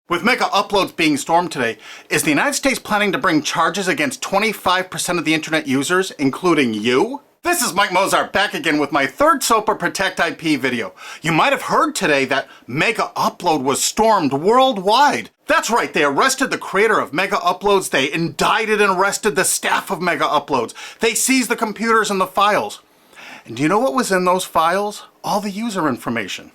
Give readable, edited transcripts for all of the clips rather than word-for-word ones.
With MegaUploads being stormed today, is the United States planning to bring charges against 25% of the internet users, including you? This is Mike Mozart back again with my third SOPA Protect IP video. You might have heard today that MegaUpload was stormed worldwide. That's right, they arrested the creator of MegaUploads, they indicted and arrested the staff of MegaUploads, they seized the computers and the files. And do you know what was in those files? All the user information.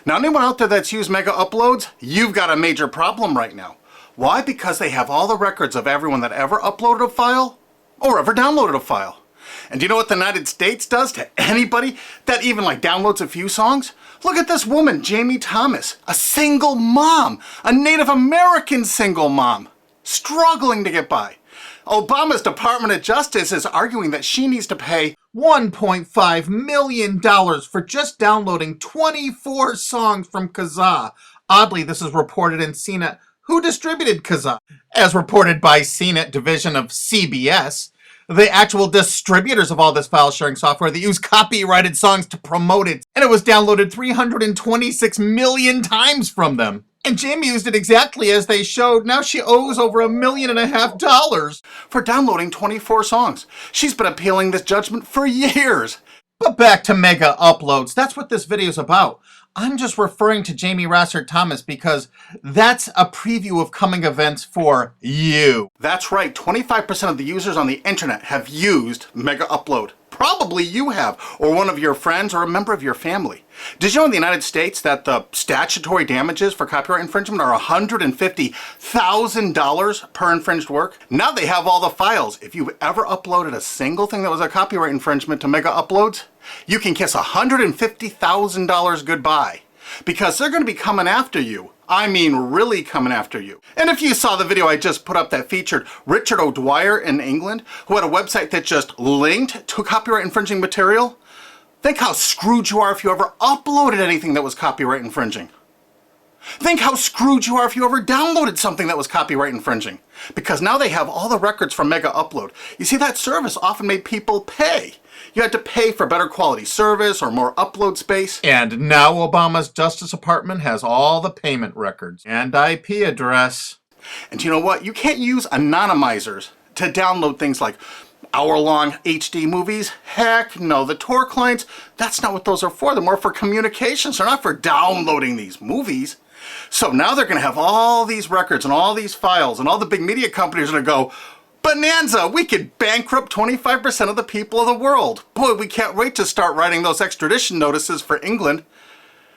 Now, anyone out there that's used MegaUploads, you've got a major problem right now. Why? Because they have all the records of everyone that ever uploaded a file or ever downloaded a file. And do you know what the United States does to anybody that even downloads a few songs? Look at this woman, Jamie Thomas, a single mom, a Native American single mom, struggling to get by. Obama's Department of Justice is arguing that she needs to pay $1.5 million for just downloading 24 songs from Kazaa. Oddly, this is reported in CNET. Who distributed Kazaa? As reported by CNET division of CBS, the actual distributors of all this file sharing software that use copyrighted songs to promote it. And it was downloaded 326 million times from them. And Jamie used it exactly as they showed. Now she owes over $1.5 million for downloading 24 songs. She's been appealing this judgment for years. But back to MegaUploads. That's what this video is about. I'm just referring to Jamie Rossert Thomas because that's a preview of coming events for you. That's right, 25% of the users on the internet have used MegaUpload. Probably you have, or one of your friends, or a member of your family. Did you know in the United States that the statutory damages for copyright infringement are $150,000 per infringed work? Now they have all the files. If you've ever uploaded a single thing that was a copyright infringement to MegaUploads, you can kiss $150,000 goodbye. Because they're going to be coming after you. I mean, really coming after you. And if you saw the video I just put up that featured Richard O'Dwyer in England, who had a website that just linked to copyright infringing material, think how screwed you are if you ever uploaded anything that was copyright infringing. Think how screwed you are if you ever downloaded something that was copyright infringing. Because now they have all the records from MegaUpload. You see, that service often made people pay. You had to pay for better quality service or more upload space. And now Obama's Justice Department has all the payment records and IP address. And you know what? You can't use anonymizers to download things like hour-long HD movies. Heck no, the Tor clients, that's not what those are for. They're more for communications. They're not for downloading these movies. So now they're going to have all these records and all these files, and all the big media companies are going to go, bonanza, we could bankrupt 25% of the people of the world. Boy, we can't wait to start writing those extradition notices for England.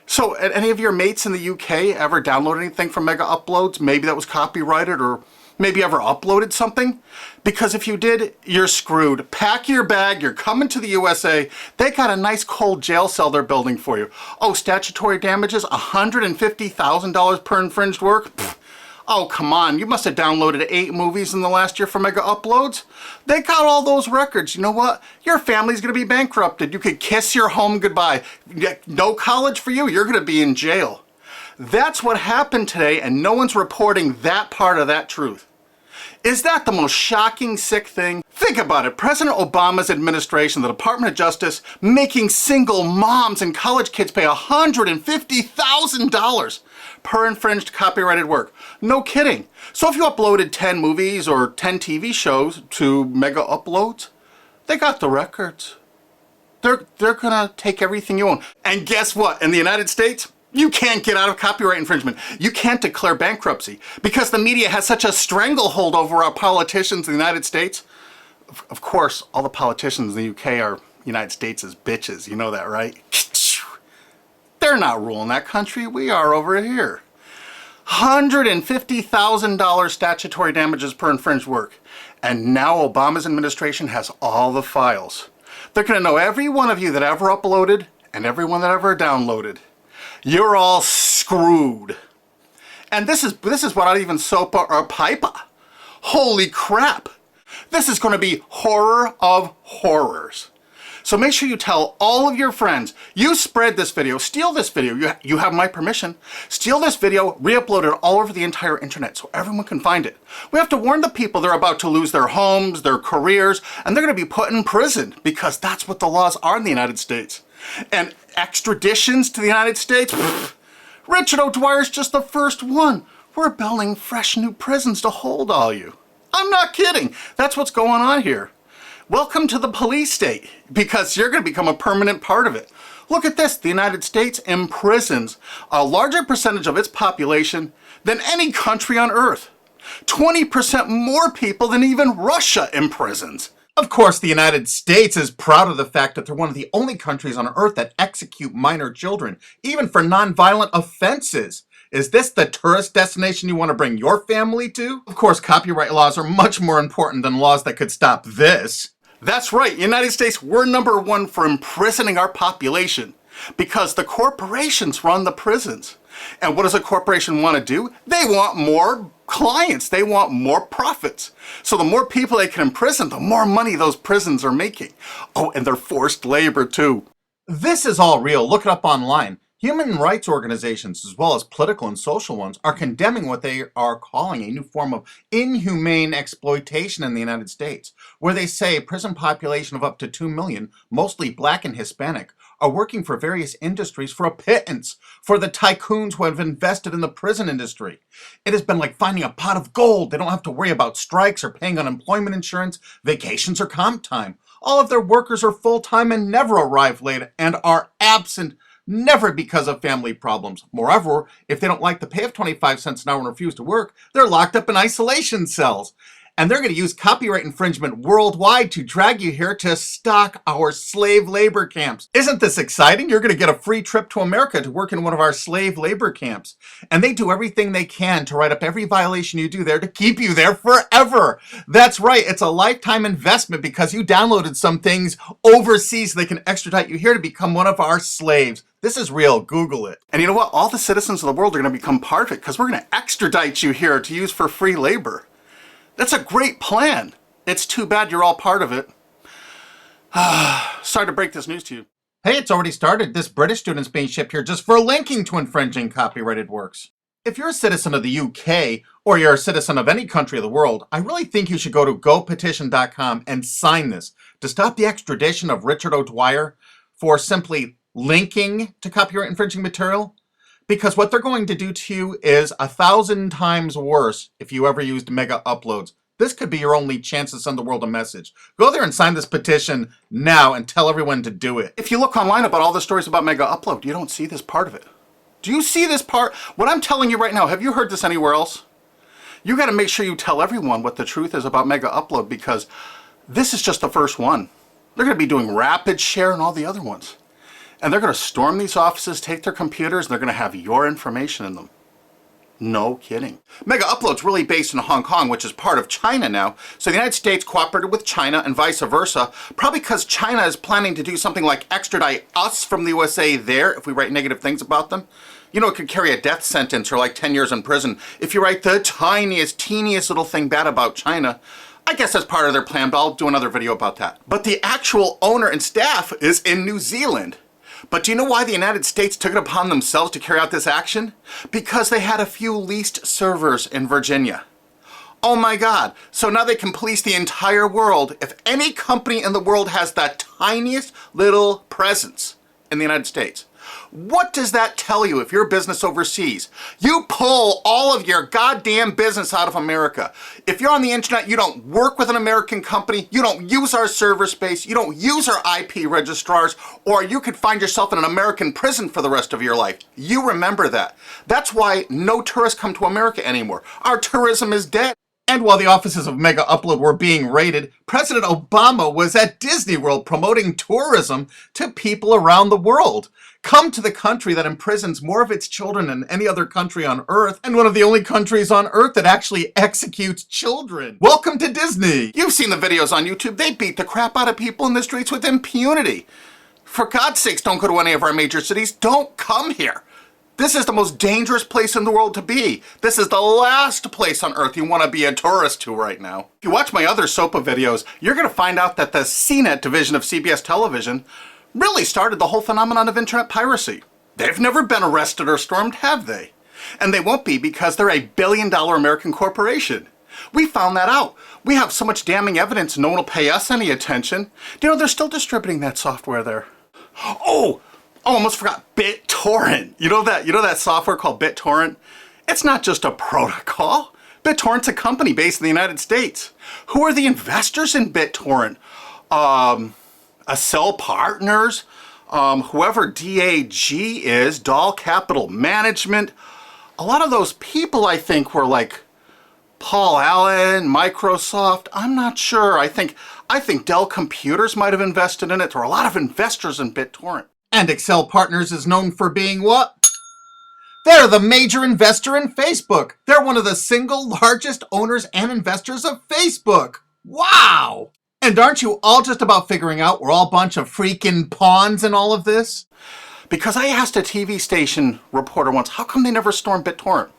So, any of your mates in the UK ever download anything from MegaUploads? Maybe that was copyrighted, or maybe ever uploaded something? Because if you did, you're screwed. Pack your bag, you're coming to the USA. They got a nice cold jail cell they're building for you. Oh, statutory damages, $150,000 per infringed work? Pfft. Oh, come on, you must have downloaded 8 movies in the last year for MegaUploads. They got all those records. You know what? Your family's gonna be bankrupted. You could kiss your home goodbye. No college for you, you're gonna be in jail. That's what happened today, and no one's reporting that part of that truth. Is that the most shocking, sick thing? Think about it. President Obama's administration, the Department of Justice, making single moms and college kids pay $150,000 per infringed copyrighted work. No kidding. So if you uploaded 10 movies or 10 TV shows to MegaUploads, they got the records. They're gonna take everything you own. And guess what? In the United States, you can't get out of copyright infringement. You can't declare bankruptcy because the media has such a stranglehold over our politicians in the United States. Of course, all the politicians in the UK are United States' bitches. You know that, right? They're not ruling that country. We are over here. $150,000 statutory damages per infringed work. And now Obama's administration has all the files. They're going to know every one of you that ever uploaded and everyone that ever downloaded. You're all screwed. And this is without even SOPA or PIPA. Holy crap. This is going to be horror of horrors. So make sure you tell all of your friends, you spread this video, steal this video, you have my permission, steal this video, re-upload it all over the entire internet so everyone can find it. We have to warn the people they're about to lose their homes, their careers, and they're going to be put in prison because that's what the laws are in the United States. And extraditions to the United States? Richard O'Dwyer's just the first one. We're building fresh new prisons to hold all you. I'm not kidding. That's what's going on here. Welcome to the police state, because you're going to become a permanent part of it. Look at this. The United States imprisons a larger percentage of its population than any country on earth. 20% more people than even Russia imprisons. Of course, the United States is proud of the fact that they're one of the only countries on earth that execute minor children, even for nonviolent offenses. Is this the tourist destination you want to bring your family to? Of course, copyright laws are much more important than laws that could stop this. That's right, United States, we're number one for imprisoning our population because the corporations run the prisons. And what does a corporation want to do? They want more clients. They want more profits. So the more people they can imprison, the more money those prisons are making. Oh, and they're forced labor too. This is all real. Look it up online. Human rights organizations, as well as political and social ones, are condemning what they are calling a new form of inhumane exploitation in the United States, where they say a prison population of up to 2 million, mostly black and Hispanic, are working for various industries for a pittance for the tycoons who have invested in the prison industry. It has been like finding a pot of gold. They don't have to worry about strikes or paying unemployment insurance, vacations, or comp time. All of their workers are full-time and never arrive late and are absent, never because of family problems. Moreover, if they don't like the pay of 25 cents an hour and refuse to work, they're locked up in isolation cells. And they're going to use copyright infringement worldwide to drag you here to stock our slave labor camps. Isn't this exciting? You're going to get a free trip to America to work in one of our slave labor camps. And they do everything they can to write up every violation you do there to keep you there forever. That's right. It's a lifetime investment because you downloaded some things overseas so they can extradite you here to become one of our slaves. This is real. Google it. And you know what? All the citizens of the world are going to become part of it because we're going to extradite you here to use for free labor. That's a great plan. It's too bad you're all part of it. Sorry to break this news to you. Hey, it's already started. This British student's being shipped here just for linking to infringing copyrighted works. If you're a citizen of the UK, or you're a citizen of any country of the world, I really think you should go to gopetition.com and sign this to stop the extradition of Richard O'Dwyer for simply linking to copyright infringing material. Because what they're going to do to you is 1,000 times worse if you ever used MegaUploads. This could be your only chance to send the world a message. Go there and sign this petition now and tell everyone to do it. If you look online about all the stories about MegaUpload, you don't see this part of it. Do you see this part? What I'm telling you right now, have you heard this anywhere else? You got to make sure you tell everyone what the truth is about MegaUpload because this is just the first one. They're going to be doing rapid share and all the other ones. And they're going to storm these offices, take their computers, and they're going to have your information in them. No kidding. MegaUpload's really based in Hong Kong, which is part of China now. So the United States cooperated with China and vice versa, probably because China is planning to do something like extradite us from the USA there if we write negative things about them. You know, it could carry a death sentence or like 10 years in prison if you write the tiniest, teeniest little thing bad about China. I guess that's part of their plan, but I'll do another video about that. But the actual owner and staff is in New Zealand. But do you know why the United States took it upon themselves to carry out this action? Because they had a few leased servers in Virginia. Oh my God. So now they can police the entire world if any company in the world has that tiniest little presence in the United States. What does that tell you if you're a business overseas? You pull all of your goddamn business out of America. If you're on the internet, you don't work with an American company, you don't use our server space, you don't use our IP registrars, or you could find yourself in an American prison for the rest of your life. You remember that. That's why no tourists come to America anymore. Our tourism is dead. And while the offices of MegaUpload were being raided, President Obama was at Disney World promoting tourism to people around the world. Come to the country that imprisons more of its children than any other country on earth, and one of the only countries on earth that actually executes children. Welcome to Disney. You've seen the videos on YouTube. They beat the crap out of people in the streets with impunity. For God's sakes, don't go to any of our major cities. Don't come here. This is the most dangerous place in the world to be. This is the last place on earth you want to be a tourist to right now. If you watch my other SOPA videos, you're going to find out that the CNET division of CBS television really started the whole phenomenon of internet piracy. They've never been arrested or stormed, have they? And they won't be because they're a billion-dollar American corporation. We found that out. We have so much damning evidence no one will pay us any attention. You know, they're still distributing that software there. Oh, almost forgot BitTorrent. You know that software called BitTorrent? It's not just a protocol. BitTorrent's a company based in the United States. Who are the investors in BitTorrent? Accel Partners, whoever DAG is, Doll Capital Management. A lot of those people, I think, were like Paul Allen, Microsoft. I'm not sure. I think Dell Computers might have invested in it. There are a lot of investors in BitTorrent. And Accel Partners is known for being what? They're the major investor in Facebook. They're one of the single largest owners and investors of Facebook. Wow! And aren't you all just about figuring out we're all a bunch of freaking pawns in all of this? Because I asked a TV station reporter once, how come they never stormed BitTorrent?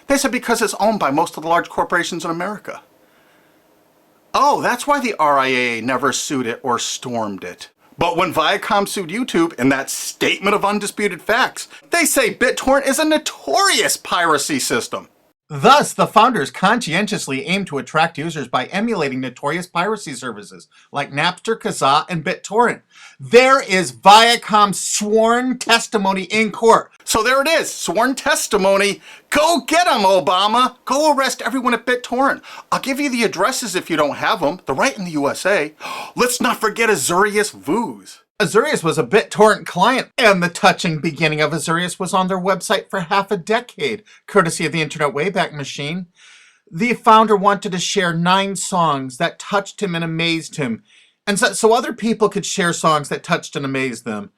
They said because it's owned by most of the large corporations in America. Oh, that's why the RIAA never sued it or stormed it. But when Viacom sued YouTube in that statement of undisputed facts, they say BitTorrent is a notorious piracy system. Thus, the founders conscientiously aim to attract users by emulating notorious piracy services like Napster, Kazaa, and BitTorrent. There is Viacom's sworn testimony in court. So there it is, sworn testimony. Go get them, Obama. Go arrest everyone at BitTorrent. I'll give you the addresses if you don't have them. They're right in the USA. Let's not forget Azurius Vooz. Azurius was a BitTorrent client, and the touching beginning of Azurius was on their website for half a decade, courtesy of the Internet Wayback Machine. The founder wanted to share 9 songs that touched him and amazed him, and so other people could share songs that touched and amazed them.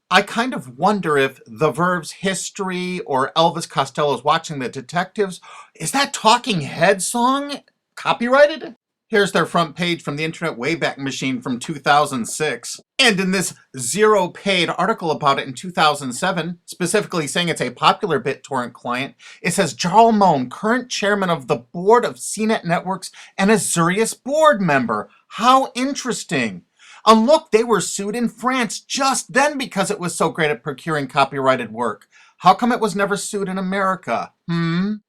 I kind of wonder if The Verve's History or Elvis Costello's Watching the Detectives, is that Talking Head song copyrighted? Here's their front page from the Internet Wayback Machine from 2006. And in this zero-paid article about it in 2007, specifically saying it's a popular BitTorrent client, it says Jarl Moan, current chairman of the board of CNET Networks and Azurius board member. How interesting. And look, they were sued in France just then because it was so great at procuring copyrighted work. How come it was never sued in America?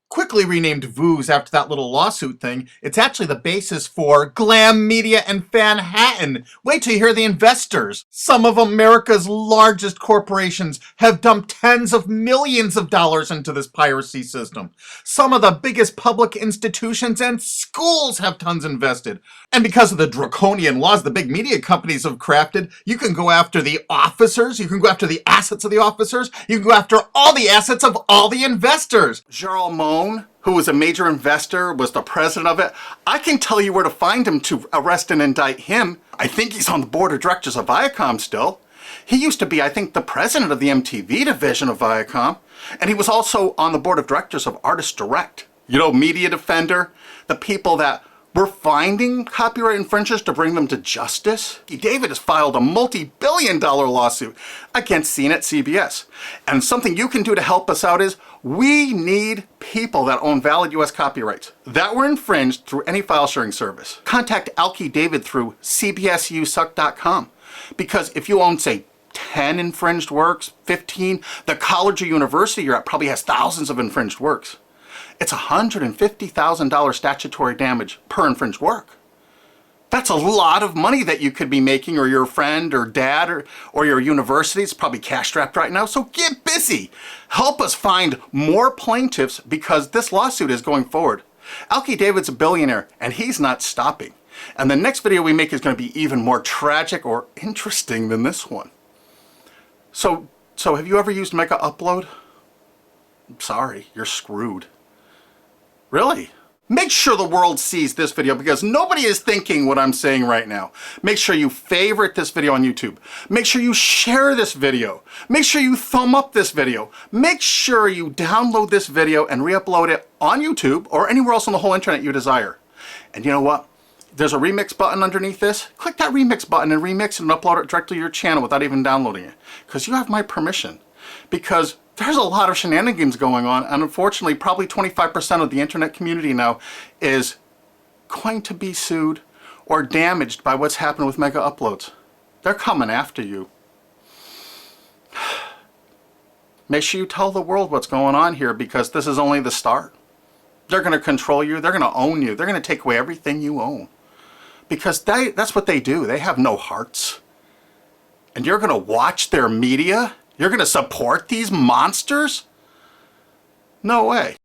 Quickly renamed Vooz after that little lawsuit thing, it's actually the basis for Glam Media and Fanhattan. Wait till you hear the investors. Some of America's largest corporations have dumped tens of millions of dollars into this piracy system. Some of the biggest public institutions and schools have tons invested. And because of the draconian laws the big media companies have crafted, you can go after the officers, you can go after the assets of the officers, you can go after all the assets of all the investors. Jarl Moan, who was a major investor, was the president of it. I can tell you where to find him to arrest and indict him. I think he's on the board of directors of Viacom still. He used to be, I think, the president of the MTV division of Viacom. And he was also on the board of directors of Artist Direct. You know, Media Defender, the people that were finding copyright infringers to bring them to justice. David has filed a multi-billion-dollar lawsuit against CNET CBS. And something you can do to help us out is we need people that own valid US copyrights that were infringed through any file sharing service. Contact Alki David through cbsusuck.com, because if you own, say, 10 infringed works, 15, the college or university you're at probably has thousands of infringed works. It's $150,000 statutory damage per infringed work. That's a lot of money that you could be making, or your friend or dad or your university is probably cash strapped right now. So get busy. Help us find more plaintiffs, because this lawsuit is going forward. Alki David's a billionaire and he's not stopping. And the next video we make is going to be even more tragic or interesting than this one. So have you ever used MegaUpload? I'm sorry, you're screwed. Really? Make sure the world sees this video, because nobody is thinking what I'm saying right now. Make sure you favorite this video on YouTube. Make sure you share this video. Make sure you thumb up this video. Make sure you download this video and re-upload it on YouTube or anywhere else on the whole internet you desire. And you know what? There's a remix button underneath this. Click that remix button and remix it and upload it directly to your channel without even downloading it, because you have my permission. Because there's a lot of shenanigans going on, and unfortunately probably 25% of the internet community now is going to be sued or damaged by what's happened with MegaUploads. They're coming after you. Make sure you tell the world what's going on here, because this is only the start. They're going to control you. They're going to own you. They're going to take away everything you own, because that's what they do. They have no hearts. And you're going to watch their media? You're going to support these monsters? No way.